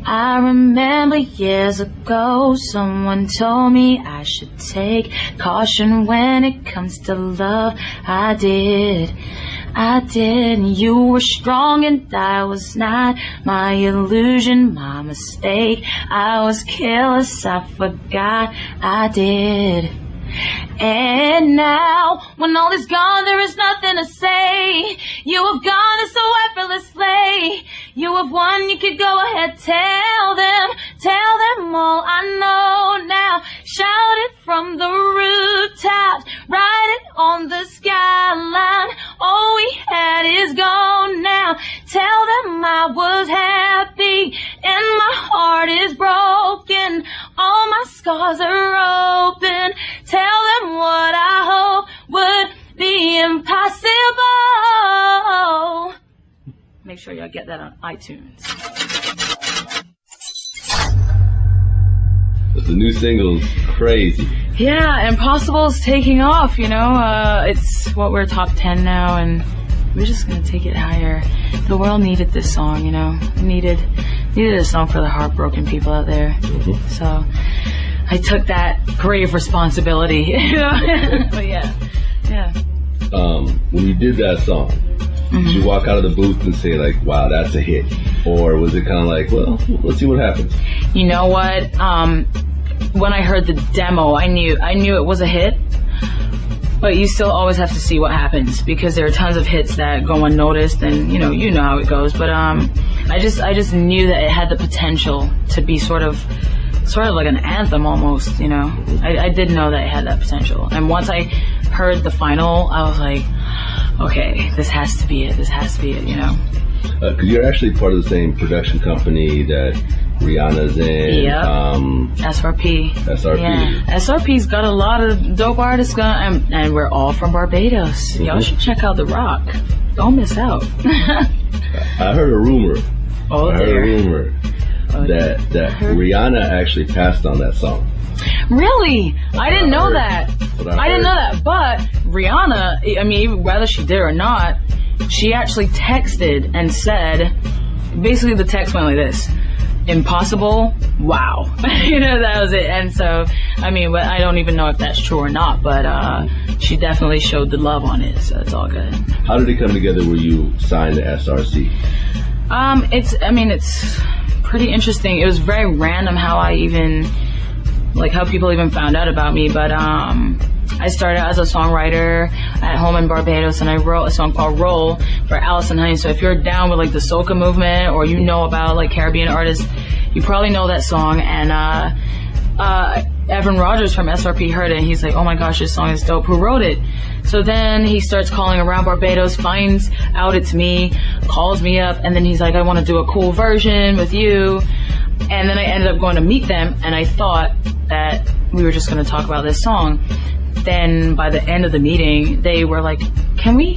I remember years ago someone told me I should take caution when it comes to love. I did. You were strong and I was not. My illusion, my mistake. I was careless, I forgot. I did. And now, when all is gone, there is nothing to say. You have gone so effortlessly. You have won, you could go ahead, tell them all I know now. Shout it from the rooftops, write it on the skyline. All we had is gone now. Tell them I was happy and my heart is broken. All my scars are open. Tell them what I hope would be impossible. Make sure y'all get that on iTunes. The new single's crazy. Yeah, Impossible's taking off, you know. It's what, we're top 10 now, and we're just gonna take it higher. The world needed this song, you know. Needed a song for the heartbroken people out there. Mm-hmm. So I took that grave responsibility. You know? But yeah. When you did that song, did you walk out of the booth and say like, wow, that's a hit? Or was it kind of like, well, let's see what happens? You know what? When I heard the demo, I knew it was a hit. But you still always have to see what happens, because there are tons of hits that go unnoticed, and you know how it goes. But I just knew that it had the potential to be sort of like an anthem almost, you know. I did know that it had that potential. And once I heard the final, I was like, okay, this has to be it, you know. Because you're actually part of the same production company that Rihanna's in. Yep. SRP. Yeah. SRP's got a lot of dope artists, and we're all from Barbados. Mm-hmm. Y'all should check out The Rock. Don't miss out. I heard a rumor. That Rihanna actually passed on that song. Really? I didn't know that. I didn't know that. But Rihanna, I mean, whether she did or not, she actually texted and said, basically the text went like this: impossible, wow. You know, that was it. And so, I mean, I don't even know if that's true or not, but she definitely showed the love on it, so it's all good. How did it come together where you signed to SRC? It's pretty interesting. It was very random how how people even found out about me, but I started as a songwriter at home in Barbados, and I wrote a song called Roll for Allison Honey. So if you're down with like the soca movement, or you know about like Caribbean artists, you probably know that song. And Evan Rogers from SRP heard it, and he's like, oh my gosh, this song is dope. Who wrote it? So then he starts calling around Barbados, finds out it's me, calls me up, and then he's like, I want to do a cool version with you. And then I ended up going to meet them, and I thought that we were just going to talk about this song. Then by the end of the meeting, they were like, can we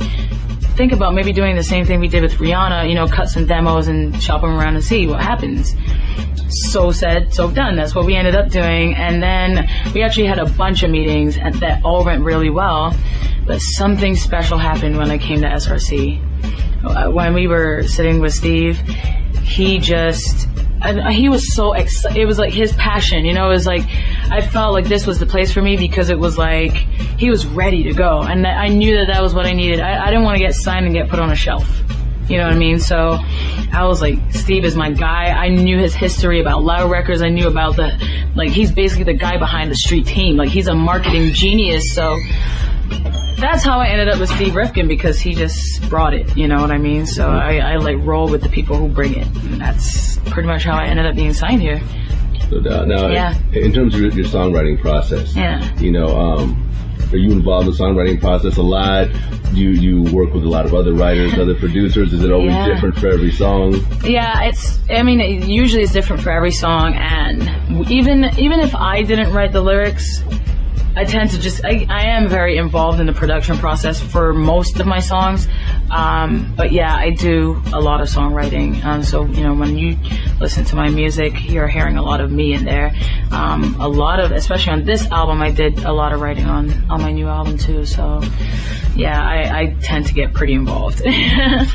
think about maybe doing the same thing we did with Rihanna, you know, cut some demos and shop them around and see what happens. So said, so done. That's what we ended up doing. And then we actually had a bunch of meetings that all went really well. But something special happened when I came to SRC. When we were sitting with Steve, he was so excited. It was like his passion, you know. It was like I felt like this was the place for me, because it was like he was ready to go, and I knew that was what I needed. I didn't want to get signed and get put on a shelf, you know what I mean? So I was like, Steve is my guy. I knew his history about Loud Records. I knew about he's basically the guy behind the street team. Like, he's a marketing genius. So that's how I ended up with Steve Rifkin, because he just brought it, you know what I mean? So I like roll with the people who bring it. And that's pretty much how I ended up being signed here. So now, in terms of your songwriting process, you know, are you involved in the songwriting process a lot? You work with a lot of other writers, other producers. Is it always different for every song? Yeah, usually it's different for every song, and even if I didn't write the lyrics, I tend to I am very involved in the production process for most of my songs. But yeah, I do a lot of songwriting. So, you know, when you listen to my music, you're hearing a lot of me in there. Especially on this album, I did a lot of writing on my new album too. So yeah, I tend to get pretty involved. Yeah.